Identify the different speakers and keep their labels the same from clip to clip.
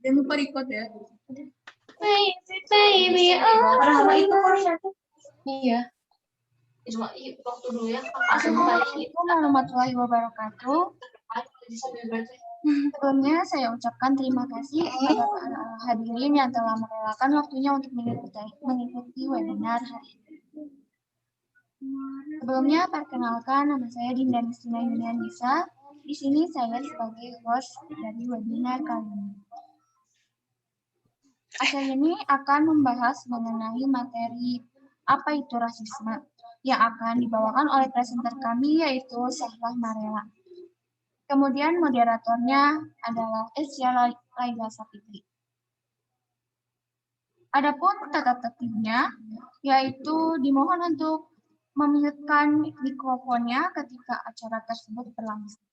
Speaker 1: Jangan lupa record ya.
Speaker 2: Baby,
Speaker 1: Apa itu Korea?
Speaker 2: Iya.
Speaker 3: Cuma waktu dulu ya.
Speaker 2: Assalamualaikum warahmatullahi wabarakatuh. Sebelumnya saya ucapkan terima kasih kepada para hadirin yang telah merelakan waktunya untuk mengikuti webinar hari ini. Sebelumnya, perkenalkan nama saya Dinda Nistina Yunianisa. Di sini saya sebagai host dari webinar kali ini. Acara ini akan membahas mengenai materi apa itu rasisme yang akan dibawakan oleh presenter kami yaitu Sahlah Marela. Kemudian moderatornya adalah Esya Laila Sapitri. Adapun tata tertibnya yaitu dimohon untuk memute-kan mikrofonnya ketika acara tersebut berlangsung.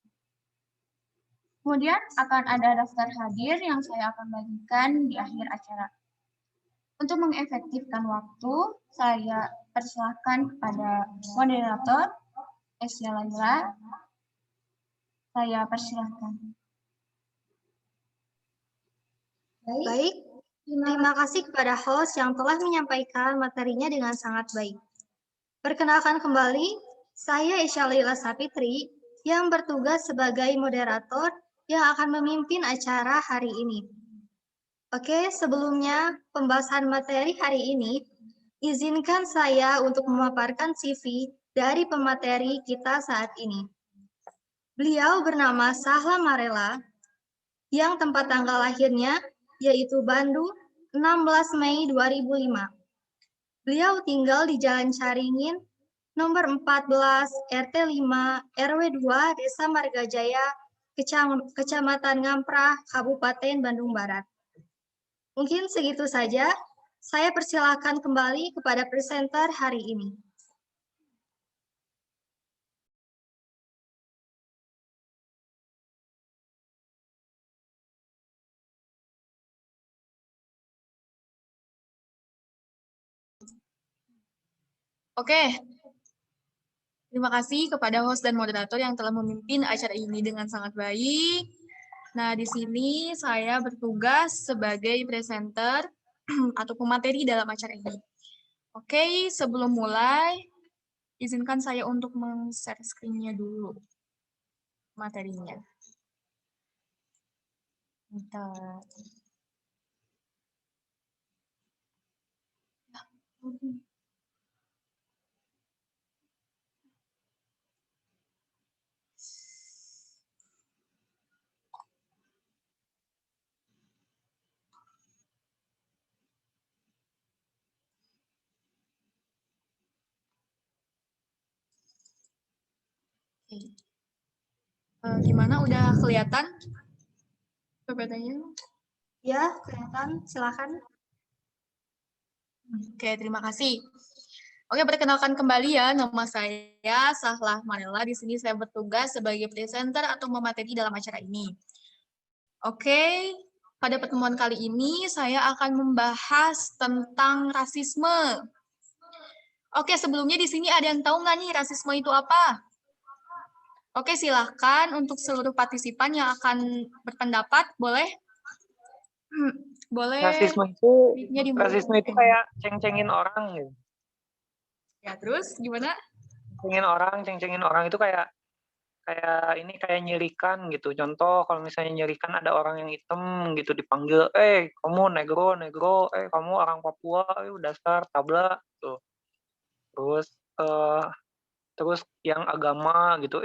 Speaker 2: Kemudian akan ada daftar hadir yang saya akan bagikan di akhir acara. Untuk mengefektifkan waktu, saya persilahkan kepada moderator Esya Laila. Saya persilahkan.
Speaker 4: Baik, terima kasih kepada host yang telah menyampaikan materinya dengan sangat baik. Perkenalkan kembali, saya Esya Laila Sapitri yang bertugas sebagai moderator yang akan memimpin acara hari ini. Oke, sebelumnya pembahasan materi hari ini, izinkan saya untuk memaparkan CV dari pemateri kita saat ini. Beliau bernama Sahlah Marela, yang tempat tanggal lahirnya yaitu Bandung, 16 Mei 2005. Beliau tinggal di Jalan Caringin, nomor 14, RT 5, RW 2, Desa Margajaya, Kecamatan Ngamprah, Kabupaten Bandung Barat. Mungkin segitu saja. Saya persilakan kembali kepada presenter hari ini.
Speaker 1: Oke. Terima kasih kepada host dan moderator yang telah memimpin acara ini dengan sangat baik. Nah, di sini saya bertugas sebagai presenter atau pemateri dalam acara ini. Oke, sebelum mulai, izinkan saya untuk men-share screen-nya dulu materinya. Bentar. Gimana, udah kelihatan PPT-nya?
Speaker 4: Ya, kelihatan. Silakan.
Speaker 1: Oke, terima kasih. Oke, perkenalkan kembali ya, nama saya Sahlah Marela. Di sini saya bertugas sebagai presenter atau pemateri dalam acara ini. Oke, pada pertemuan kali ini saya akan membahas tentang rasisme. Oke, sebelumnya di sini ada yang tahu nggak nih rasisme itu apa? Oke, silahkan untuk seluruh partisipan yang akan berpendapat, boleh? Boleh.
Speaker 5: Rasisme itu kayak ceng-cengin orang gitu.
Speaker 1: Ya, terus gimana?
Speaker 5: Ceng-cengin orang itu kayak nyirikan gitu. Contoh kalau misalnya nyirikan ada orang yang hitam gitu dipanggil, kamu negro, kamu orang Papua, dasar tabla gitu. Terus yang agama gitu,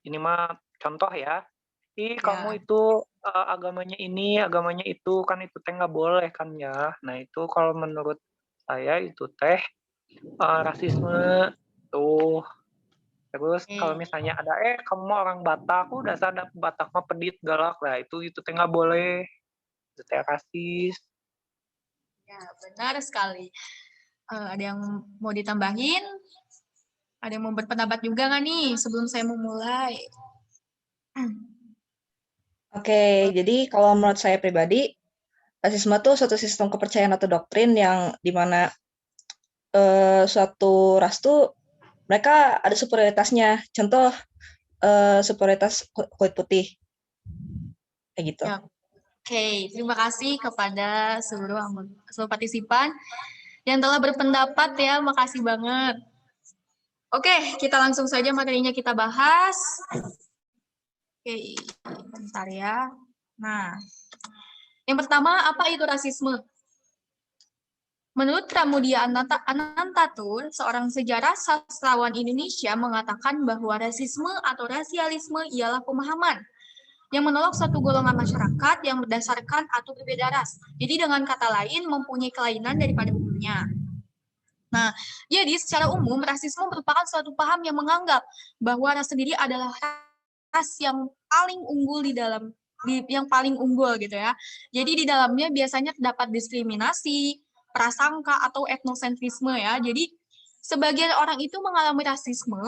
Speaker 5: ini mah contoh ya. Kamu itu agamanya ini, agamanya itu, kan itu teh nggak boleh kan ya. Nah itu kalau menurut saya itu teh rasisme tuh. Terus kalau misalnya ada kamu mah orang Batak, dasar Batak mah pedit galak, lah itu teh nggak boleh. Itu teh rasis.
Speaker 1: Ya, benar sekali. Ada yang mau ditambahin? Ada yang mau berpendapat juga nggak nih sebelum saya memulai?
Speaker 6: Oke, jadi kalau menurut saya pribadi, rasisme itu suatu sistem kepercayaan atau doktrin yang dimana suatu ras tuh mereka ada superioritasnya. Contoh superioritas kulit putih, kayak gitu.
Speaker 1: Ya. Oke, terima kasih kepada seluruh partisipan yang telah berpendapat ya, makasih banget. Oke, kita langsung saja materinya kita bahas. Oke, bentar ya. Nah, yang pertama, apa itu rasisme? Menurut Pramudia Anantatur, seorang sejarah sastrawan Indonesia mengatakan bahwa rasisme atau rasialisme ialah pemahaman yang menolak satu golongan masyarakat yang berdasarkan atau berbeda ras. Jadi dengan kata lain, mempunyai kelainan daripada umumnya. Nah, jadi secara umum, rasisme merupakan suatu paham yang menganggap bahwa ras sendiri adalah ras yang paling unggul yang paling unggul gitu ya. Jadi di dalamnya biasanya terdapat diskriminasi, prasangka atau etnosentrisme ya. Jadi sebagian orang itu mengalami rasisme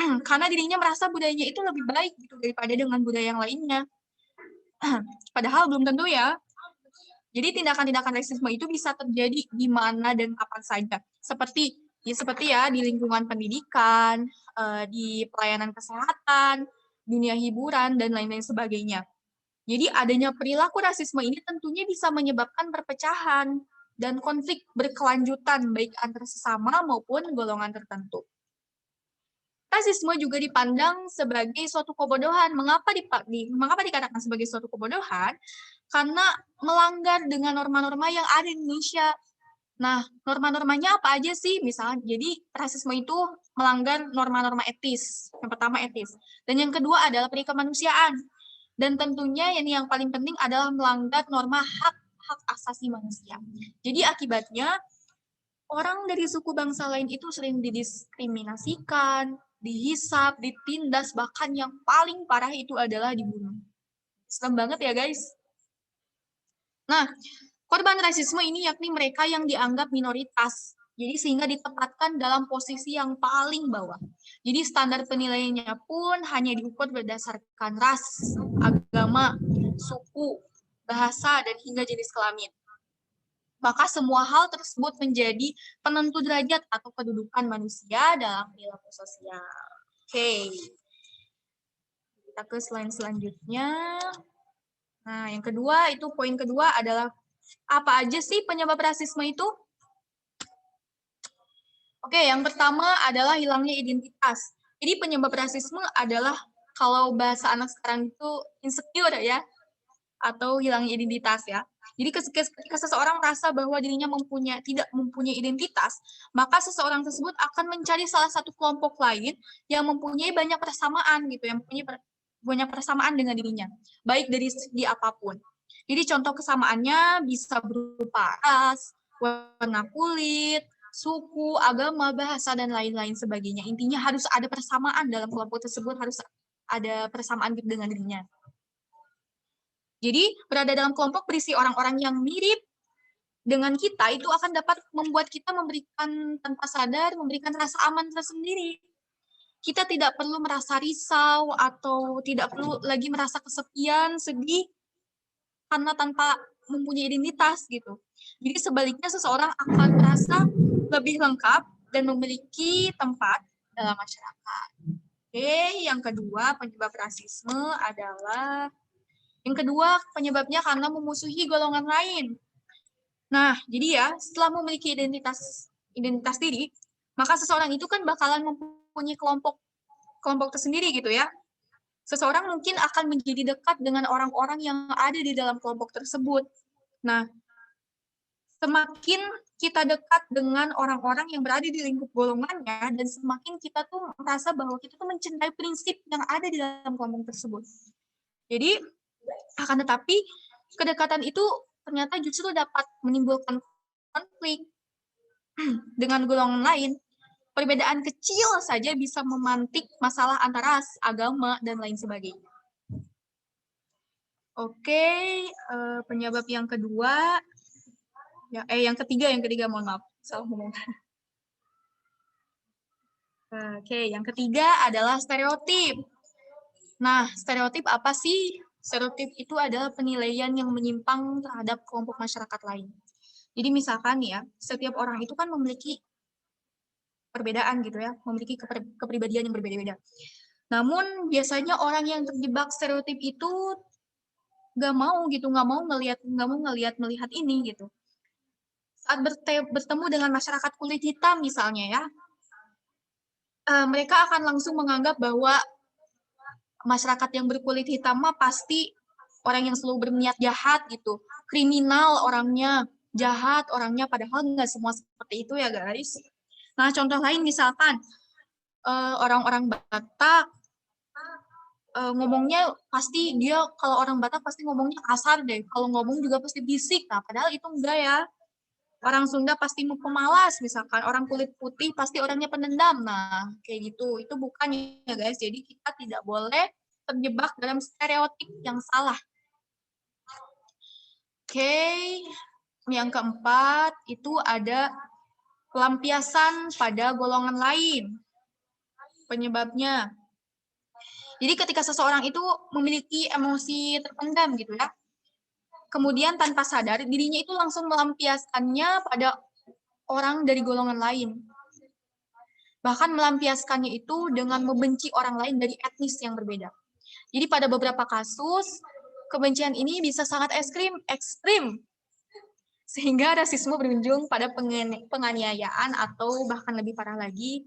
Speaker 1: karena dirinya merasa budayanya itu lebih baik gitu daripada dengan budaya yang lainnya. Padahal belum tentu ya. Jadi tindakan-tindakan rasisme itu bisa terjadi di mana dan kapan saja. Seperti ya di lingkungan pendidikan, di pelayanan kesehatan, dunia hiburan dan lain-lain sebagainya. Jadi adanya perilaku rasisme ini tentunya bisa menyebabkan perpecahan dan konflik berkelanjutan baik antar sesama maupun golongan tertentu. Rasisme juga dipandang sebagai suatu kebodohan. Mengapa dikatakan sebagai suatu kebodohan? Karena melanggar dengan norma-norma yang ada di Indonesia. Nah, norma-normanya apa aja sih? Misalnya, jadi rasisme itu melanggar norma-norma etis. Yang pertama etis. Dan yang kedua adalah peri kemanusiaan. Dan tentunya yang paling penting adalah melanggar norma hak asasi manusia. Jadi akibatnya, orang dari suku bangsa lain itu sering didiskriminasikan, dihisap, ditindas, bahkan yang paling parah itu adalah dibunuh. Serem banget ya guys. Nah, korban rasisme ini yakni mereka yang dianggap minoritas. Jadi sehingga ditempatkan dalam posisi yang paling bawah. Jadi standar penilaiannya pun hanya diukur berdasarkan ras, agama, suku, bahasa, dan hingga jenis kelamin. Maka semua hal tersebut menjadi penentu derajat atau kedudukan manusia dalam perilaku sosial. Oke. Kita ke slide selanjutnya. Nah, yang kedua, itu poin kedua adalah apa aja sih penyebab rasisme itu? Oke, yang pertama adalah hilangnya identitas. Jadi penyebab rasisme adalah kalau bahasa anak sekarang itu insecure ya, atau hilangnya identitas ya. Jadi ketika seseorang merasa bahwa dirinya tidak mempunyai identitas, maka seseorang tersebut akan mencari salah satu kelompok lain yang mempunyai banyak persamaan gitu, yang mempunyai banyak persamaan dengan dirinya, baik dari segi apapun. Jadi contoh kesamaannya bisa berupa ras, warna kulit, suku, agama, bahasa, dan lain-lain sebagainya. Intinya harus ada persamaan dalam kelompok tersebut, harus ada persamaan dengan dirinya. Jadi, berada dalam kelompok berisi orang-orang yang mirip dengan kita, itu akan dapat membuat kita tanpa sadar, memberikan rasa aman tersendiri. Kita tidak perlu merasa risau, atau tidak perlu lagi merasa kesepian, sedih, karena tanpa mempunyai identitas gitu. Jadi sebaliknya seseorang akan merasa lebih lengkap dan memiliki tempat dalam masyarakat. Oke, yang kedua penyebab rasisme adalah penyebabnya karena memusuhi golongan lain. Nah, jadi ya, setelah memiliki identitas diri, maka seseorang itu kan bakalan mempunyai kelompok tersendiri gitu ya. Seseorang mungkin akan menjadi dekat dengan orang-orang yang ada di dalam kelompok tersebut. Nah, semakin kita dekat dengan orang-orang yang berada di lingkup golongannya, dan semakin kita tuh merasa bahwa kita tuh mencintai prinsip yang ada di dalam kelompok tersebut. Jadi, akan tetapi, kedekatan itu ternyata justru dapat menimbulkan konflik dengan golongan lain. Perbedaan kecil saja bisa memantik masalah antara ras, agama, dan lain sebagainya. Oke, penyebab yang kedua, yang ketiga, mohon maaf, salah ngomong. Oke, yang ketiga adalah stereotip. Nah, stereotip apa sih? Stereotip itu adalah penilaian yang menyimpang terhadap kelompok masyarakat lain. Jadi misalkan ya, setiap orang itu kan memiliki perbedaan gitu ya, memiliki kepribadian yang berbeda-beda. Namun biasanya orang yang terjebak stereotip itu nggak mau gitu, nggak mau melihat ini gitu. Saat bertemu dengan masyarakat kulit hitam misalnya ya, mereka akan langsung menganggap bahwa masyarakat yang berkulit hitam mah pasti orang yang selalu berniat jahat gitu, kriminal orangnya, jahat orangnya, padahal nggak semua seperti itu ya guys. Nah contoh lain misalkan orang-orang Batak ngomongnya pasti dia, kalau orang Batak pasti ngomongnya kasar deh, kalau ngomong juga pasti bisik, nah padahal itu enggak ya. Orang Sunda pasti pemalas, misalkan orang kulit putih pasti orangnya pendendam. Nah, kayak gitu. Itu bukan ya guys. Jadi kita tidak boleh terjebak dalam stereotip yang salah. Oke. Yang keempat, itu ada pelampiasan pada golongan lain. Penyebabnya. Jadi ketika seseorang itu memiliki emosi terpendam gitu ya, kemudian tanpa sadar dirinya itu langsung melampiaskannya pada orang dari golongan lain. Bahkan melampiaskannya itu dengan membenci orang lain dari etnis yang berbeda. Jadi pada beberapa kasus, kebencian ini bisa sangat ekstrim, sehingga rasisme berujung pada penganiayaan atau bahkan lebih parah lagi,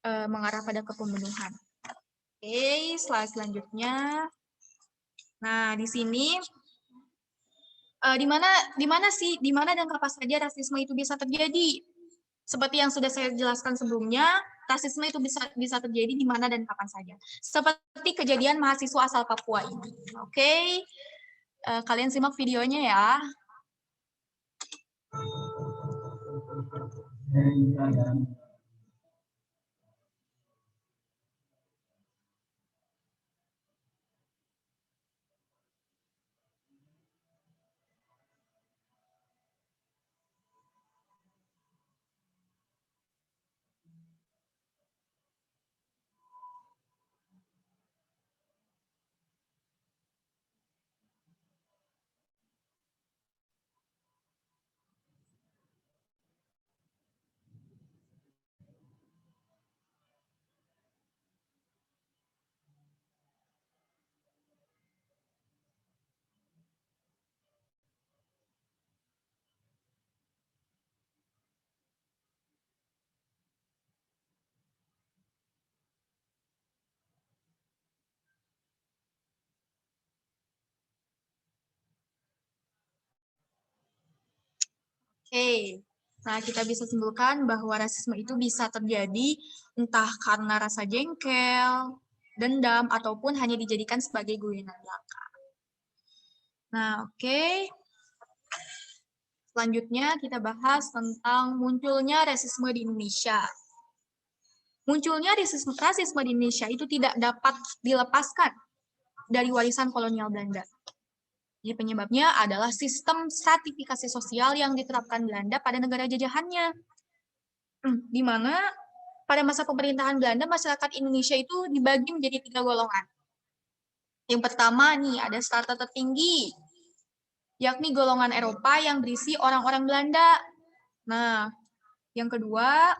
Speaker 1: mengarah pada kepembunuhan. Oke, slide selanjutnya. Nah, di sini di mana dan kapan saja rasisme itu bisa terjadi? Seperti yang sudah saya jelaskan sebelumnya, rasisme itu bisa terjadi di mana dan kapan saja. Seperti kejadian mahasiswa asal Papua ini. Oke, kalian simak videonya ya. Oke, nah kita bisa simpulkan bahwa rasisme itu bisa terjadi entah karena rasa jengkel, dendam, ataupun hanya dijadikan sebagai guyonan belaka. Nah, oke. Selanjutnya kita bahas tentang munculnya rasisme di Indonesia. Munculnya rasisme di Indonesia itu tidak dapat dilepaskan dari warisan kolonial Belanda. Jadi penyebabnya adalah sistem stratifikasi sosial yang diterapkan Belanda pada negara jajahannya. Di mana pada masa pemerintahan Belanda, masyarakat Indonesia itu dibagi menjadi 3 golongan. Yang pertama nih, ada strata tertinggi, yakni golongan Eropa yang berisi orang-orang Belanda. Nah, yang kedua,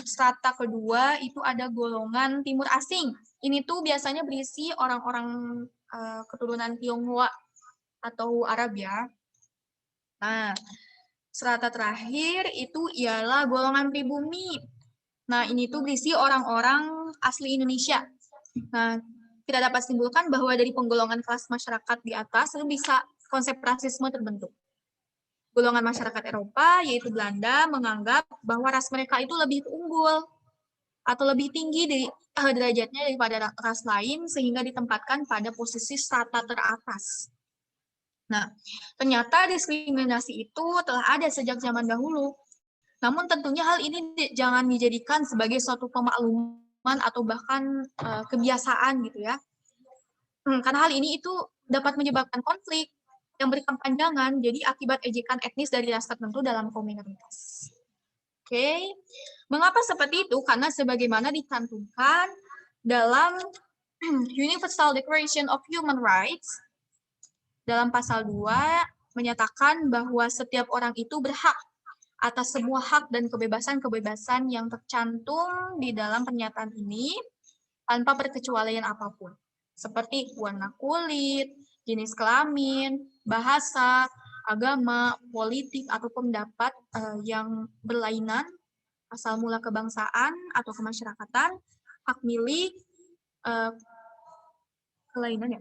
Speaker 1: strata kedua itu ada golongan timur asing. Ini tuh biasanya berisi orang-orang keturunan Tionghoa atau Arab ya. Nah, strata terakhir itu ialah golongan pribumi. Nah, ini tuh berisi orang-orang asli Indonesia. Nah, kita dapat simpulkan bahwa dari penggolongan kelas masyarakat di atas itu bisa konsep rasisme terbentuk. Golongan masyarakat Eropa, yaitu Belanda, menganggap bahwa ras mereka itu lebih unggul atau lebih tinggi dari derajatnya daripada ras lain, sehingga ditempatkan pada posisi strata teratas. Nah, ternyata diskriminasi itu telah ada sejak zaman dahulu. Namun tentunya hal ini jangan dijadikan sebagai suatu pemakluman atau bahkan kebiasaan gitu ya. Karena hal ini itu dapat menyebabkan konflik yang berkepanjangan, jadi akibat ejekan etnis dari ras tertentu dalam komunitas. Oke, mengapa seperti itu? Karena sebagaimana dicantumkan dalam Universal Declaration of Human Rights, dalam pasal 2 menyatakan bahwa setiap orang itu berhak atas semua hak dan kebebasan-kebebasan yang tercantum di dalam pernyataan ini tanpa perkecualian apapun, seperti warna kulit, jenis kelamin, bahasa, agama, politik, atau pendapat yang berlainan, asal mula kebangsaan atau kemasyarakatan, hak milik, kelainan ya,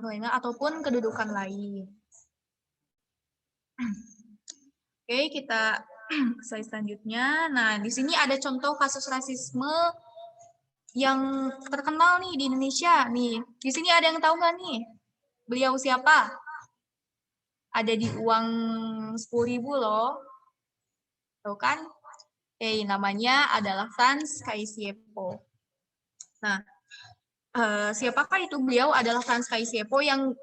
Speaker 1: kelainan ataupun kedudukan lain. Oke, kita slide selanjutnya. Nah, di sini ada contoh kasus rasisme yang terkenal nih di Indonesia. Nih, di sini ada yang tahu nggak nih? Beliau siapa? Ada di uang 10.000 loh. Tahu kan? Namanya adalah Franz Kaisiepo. Nah, siapakah itu? Beliau adalah Franz Kaisiepo yang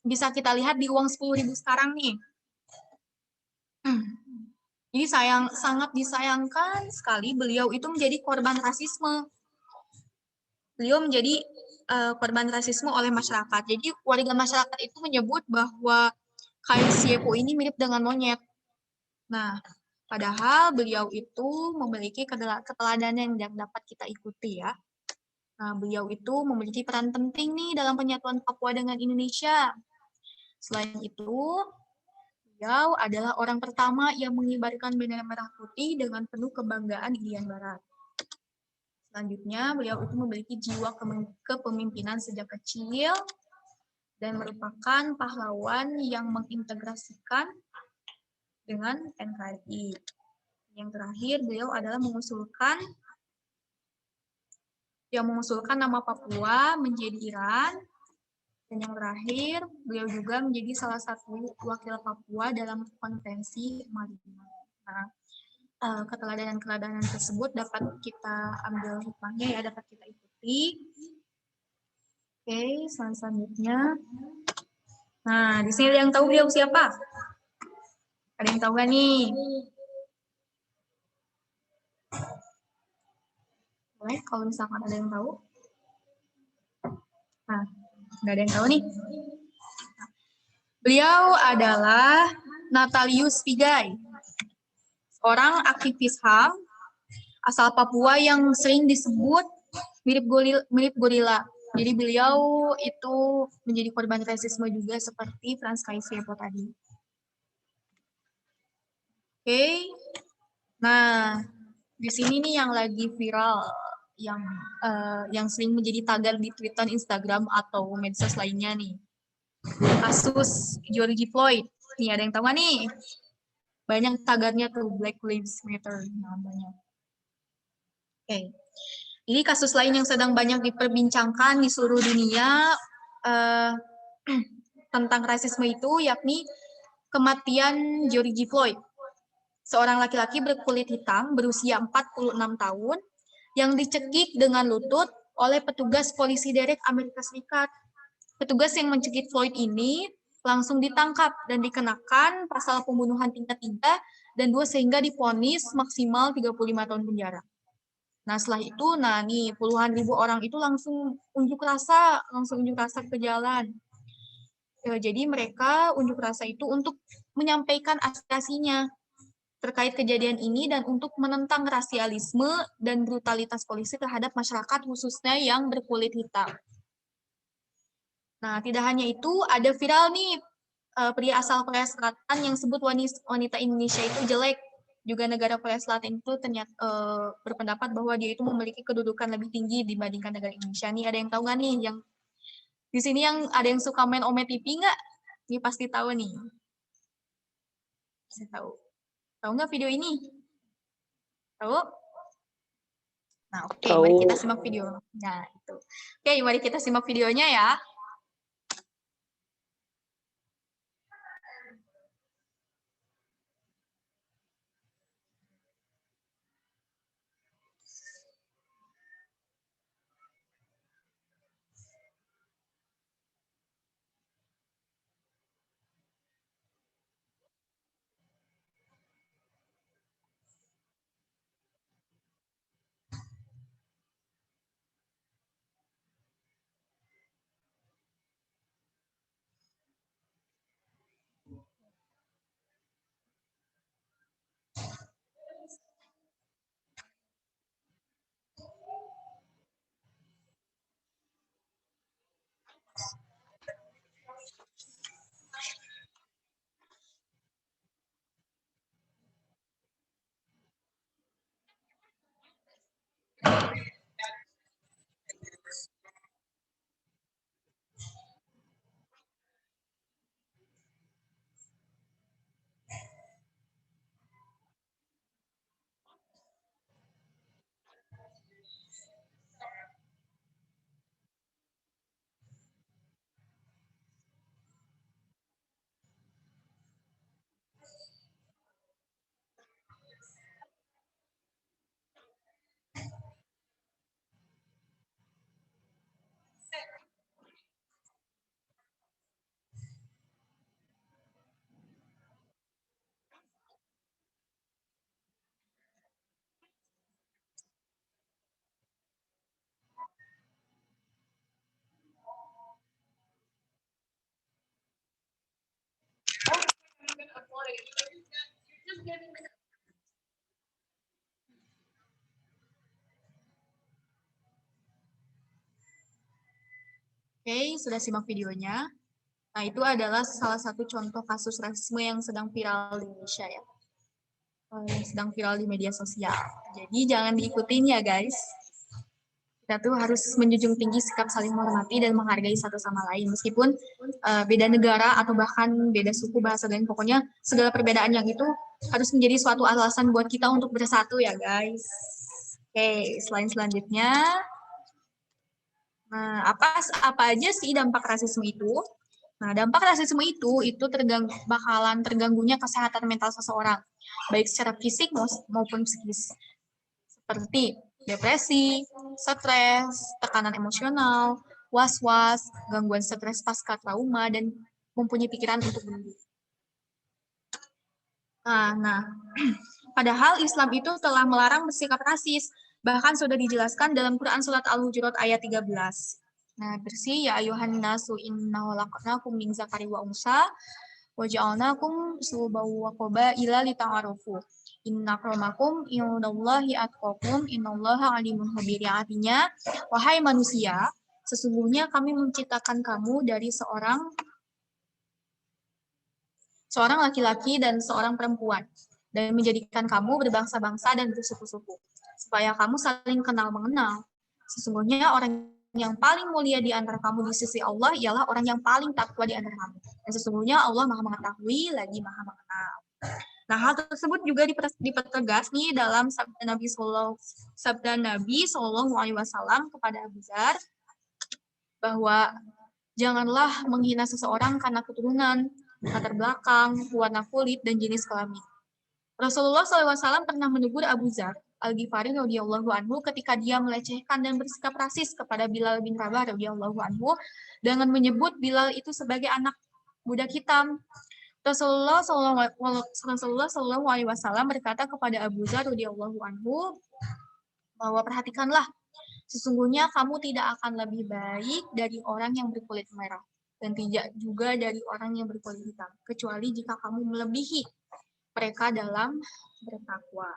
Speaker 1: bisa kita lihat di uang 10.000 sekarang nih. Jadi sangat disayangkan sekali beliau itu menjadi korban rasisme. Beliau menjadi korban rasisme oleh masyarakat. Jadi warga masyarakat itu menyebut bahwa Kaisiepo ini mirip dengan monyet. Nah, padahal beliau itu memiliki keteladanan yang dapat kita ikuti ya. Nah, beliau itu memiliki peran penting nih dalam penyatuan Papua dengan Indonesia. Selain itu, beliau adalah orang pertama yang mengibarkan bendera merah putih dengan penuh kebanggaan di Irian Barat. Selanjutnya, beliau itu memiliki jiwa kepemimpinan sejak kecil dan merupakan pahlawan yang mengintegrasikan dengan NKRI. Yang terakhir, beliau adalah mengusulkan nama Papua menjadi Iran. Dan yang terakhir, beliau juga menjadi salah satu wakil Papua dalam konferensi Malibima. Nah, keteladanan tersebut dapat kita ambil hikmahnya ya, dapat kita ikuti. Oke, selanjutnya. Nah, di sini ada yang tahu beliau siapa? Ada yang tahu nggak nih? Boleh, kalau misalkan ada yang tahu. Nah, nggak ada yang tahu nih. Beliau adalah Natalius Pigai, seorang aktivis HAM asal Papua yang sering disebut mirip gorila. Jadi beliau itu menjadi korban rasisme juga seperti Franz Kaisiepo tadi. Oke. Nah, di sini nih yang lagi viral, yang sering menjadi tagar di Twitter, Instagram, atau medsos lainnya nih. Kasus George Floyd. Nih, ada yang tahu nggak nih? Banyak tagarnya tuh, Black Lives Matter namanya. Oke. Ini kasus lain yang sedang banyak diperbincangkan di seluruh dunia tentang rasisme itu, yakni kematian George Floyd. Seorang laki-laki berkulit hitam berusia 46 tahun yang dicekik dengan lutut oleh petugas polisi derek Amerika Serikat. Petugas yang mencekik Floyd ini langsung ditangkap dan dikenakan pasal pembunuhan tingkat 3 dan 2 sehingga divonis maksimal 35 tahun penjara. Nah, setelah itu, puluhan ribu orang itu langsung unjuk rasa ke jalan. Jadi mereka unjuk rasa itu untuk menyampaikan aspirasinya terkait kejadian ini dan untuk menentang rasialisme dan brutalitas polisi terhadap masyarakat khususnya yang berkulit hitam. Nah, tidak hanya itu, ada viral nih pria asal Korea Selatan yang sebut wanita Indonesia itu jelek. Juga negara Korea Selatan itu ternyata berpendapat bahwa dia itu memiliki kedudukan lebih tinggi dibandingkan negara Indonesia. Nih, ada yang tahu nggak nih? Yang di sini yang ada yang suka main Ome TV nggak? Ini pasti tahu nih. Pasti tahu. Tahu nggak video ini? Tahu? Nah, oke, mari kita simak video. Nah, itu. Oke, mari kita simak videonya ya. Oke, sudah simak videonya. Nah, itu adalah salah satu contoh kasus rasisme yang sedang viral di Indonesia ya. Yang sedang viral di media sosial. Jadi jangan diikutin ya guys. Kita tuh harus menjunjung tinggi sikap saling menghormati dan menghargai satu sama lain. Meskipun beda negara atau bahkan beda suku, bahasa, dan pokoknya segala perbedaan yang itu harus menjadi suatu alasan buat kita untuk bersatu ya guys. Oke, selanjutnya. Nah, apa aja sih dampak rasisme itu? Nah, dampak rasisme itu bakalan terganggunya kesehatan mental seseorang, baik secara fisik maupun psikis, seperti depresi, stres, tekanan emosional, was-was, gangguan stres pasca trauma, dan mempunyai pikiran untuk bunuh diri. Nah, padahal Islam itu telah melarang bersikap rasis, bahkan sudah dijelaskan dalam Quran Surat Al-Hujurat ayat 13. Nah, bersih ya ayuhan nasu inna khalaqnakum min zakari wa unsa wa ja'alnakum syu'uban wa qabaila lita'arafu. Inna akramakum indallahi atqakum innallaha alimun khabir. Artinya, wahai manusia, sesungguhnya kami menciptakan kamu dari seorang laki-laki dan seorang perempuan, dan menjadikan kamu berbangsa-bangsa dan bersuku-suku, supaya kamu saling kenal-mengenal. Sesungguhnya orang yang paling mulia di antara kamu di sisi Allah ialah orang yang paling takwa di antara kamu. Dan sesungguhnya Allah Maha Mengetahui lagi Maha Mengenal. Nah, hal tersebut juga dipertegas nih dalam sabda Nabi Shallallahu Alaihi Wasallam kepada Abu Dzar, bahwa janganlah menghina seseorang karena keturunan, latar belakang, warna kulit, dan jenis kelamin. Rasulullah SAW pernah menegur Abu Dzar Al-Ghifari radhiyallahu anhu ketika dia melecehkan dan bersikap rasis kepada Bilal bin Rabah radhiyallahu anhu dengan menyebut Bilal itu sebagai anak budak hitam. Rasulullah Shallallahu Alaihi Wasallam berkata kepada Abu Dzar radhiyallahu anhu bahwa perhatikanlah, sesungguhnya kamu tidak akan lebih baik dari orang yang berkulit merah dan tidak juga dari orang yang berkulit hitam, kecuali jika kamu melebihi mereka dalam bertakwa.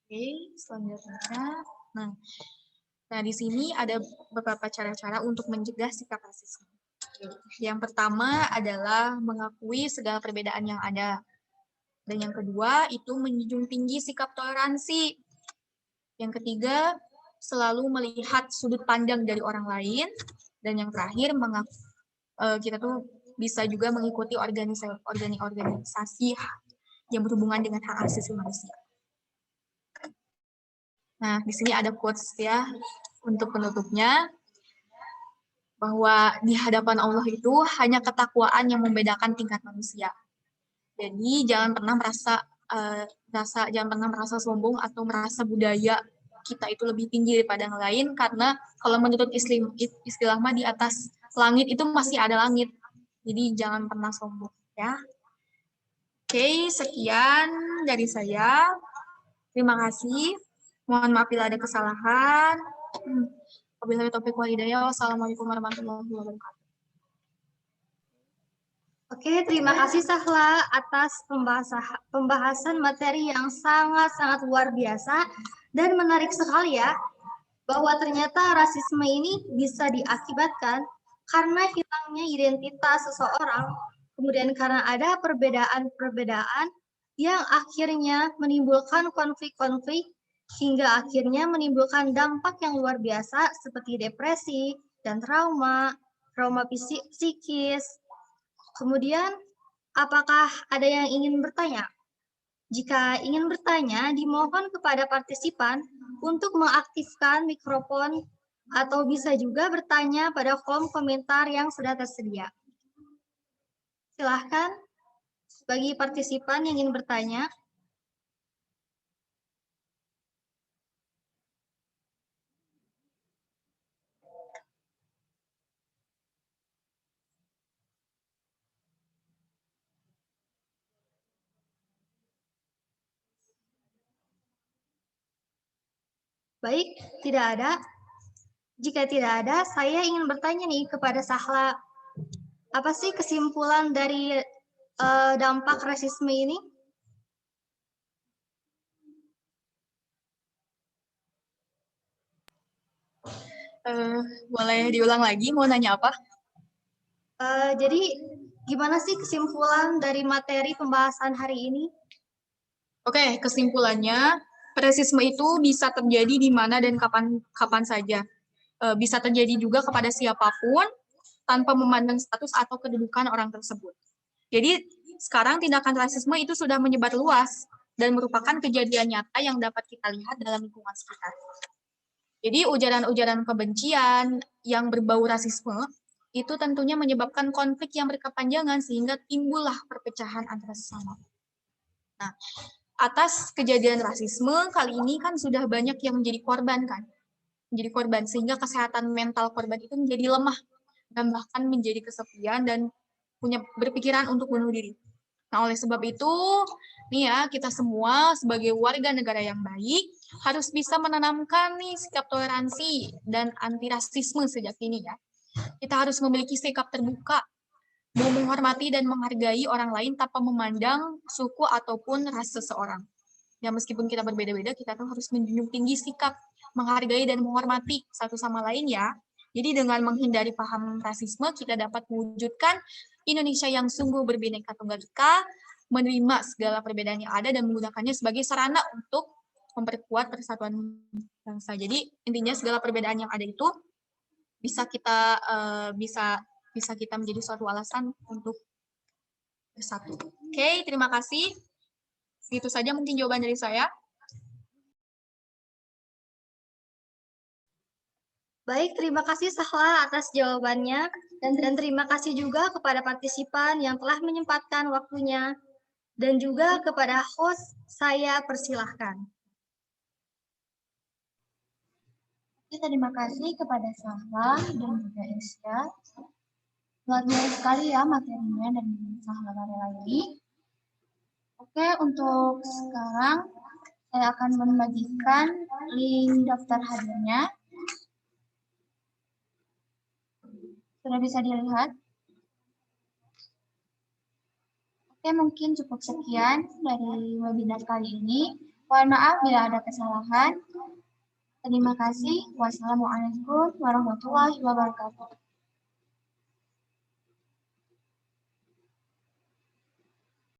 Speaker 1: Oke, selanjutnya. Nah, di sini ada beberapa cara-cara untuk mencegah sikap rasisme. Yang pertama adalah mengakui segala perbedaan yang ada. Dan yang kedua, itu menjunjung tinggi sikap toleransi. Yang ketiga, selalu melihat sudut pandang dari orang lain. Dan yang terakhir, kita tuh bisa juga mengikuti organisasi yang berhubungan dengan hak asasi manusia. Nah, di sini ada quotes ya untuk penutupnya, bahwa di hadapan Allah itu hanya ketakwaan yang membedakan tingkat manusia. Jadi jangan pernah merasa sombong atau merasa budaya kita itu lebih tinggi daripada yang lain, karena kalau menurut istilah mah di atas langit itu masih ada langit. Jadi jangan pernah sombong ya. Oke, sekian dari saya. Terima kasih. Mohon maaf bila ada kesalahan. Wabillahi taufiq wal hidayah. Wassalamualaikum warahmatullahi wabarakatuh.
Speaker 4: Oke, terima kasih Sahla atas pembahasan materi yang sangat-sangat luar biasa dan menarik sekali ya, bahwa ternyata rasisme ini bisa diakibatkan karena hilangnya identitas seseorang, kemudian karena ada perbedaan-perbedaan yang akhirnya menimbulkan konflik-konflik hingga akhirnya menimbulkan dampak yang luar biasa seperti depresi dan trauma psikis. Kemudian, apakah ada yang ingin bertanya? Jika ingin bertanya, dimohon kepada partisipan untuk mengaktifkan mikrofon atau bisa juga bertanya pada kolom komentar yang sudah tersedia. Silahkan bagi partisipan yang ingin bertanya. Baik, tidak ada. Jika tidak ada, saya ingin bertanya nih kepada Sahla. Apa sih kesimpulan dari dampak rasisme ini?
Speaker 1: Boleh diulang lagi, mau nanya apa?
Speaker 4: Jadi gimana sih kesimpulan dari materi pembahasan hari ini?
Speaker 1: Oke, kesimpulannya, rasisme itu bisa terjadi di mana dan kapan saja. Bisa terjadi juga kepada siapapun, tanpa memandang status atau kedudukan orang tersebut. Jadi, sekarang tindakan rasisme itu sudah menyebar luas, dan merupakan kejadian nyata yang dapat kita lihat dalam lingkungan sekitar. Jadi, ujaran-ujaran kebencian yang berbau rasisme, itu tentunya menyebabkan konflik yang berkepanjangan, sehingga timbullah perpecahan antara sesama. Nah, atas kejadian rasisme kali ini kan sudah banyak yang menjadi korban kan, sehingga kesehatan mental korban itu menjadi lemah dan bahkan menjadi kesepian dan punya berpikiran untuk bunuh diri. Nah, oleh sebab itu, nih ya, kita semua sebagai warga negara yang baik harus bisa menanamkan nih sikap toleransi dan anti rasisme sejak dini ya. Kita harus memiliki sikap terbuka, mau menghormati dan menghargai orang lain tanpa memandang suku ataupun ras seseorang. Ya, meskipun kita berbeda-beda, kita tuh harus menjunjung tinggi sikap menghargai dan menghormati satu sama lain ya. Jadi dengan menghindari paham rasisme, kita dapat mewujudkan Indonesia yang sungguh berbineka tunggal ika, menerima segala perbedaan yang ada dan menggunakannya sebagai sarana untuk memperkuat persatuan bangsa. Jadi intinya segala perbedaan yang ada itu bisa kita bisa kita menjadi suatu alasan untuk bersatu. Oke, terima kasih. Segitu saja mungkin jawaban dari saya.
Speaker 4: Baik, terima kasih Sahla atas jawabannya. Dan terima kasih juga kepada partisipan yang telah menyempatkan waktunya. Dan juga kepada host, saya persilahkan.
Speaker 2: Terima kasih kepada Sahla dan juga Isya. Luar biasa sekali ya materinya dan Sahla Marela ini. Oke, untuk sekarang saya akan membagikan link daftar hadirnya. Sudah bisa dilihat? Oke, mungkin cukup sekian dari webinar kali ini. Mohon maaf bila ada kesalahan. Terima kasih. Wassalamualaikum warahmatullahi wabarakatuh.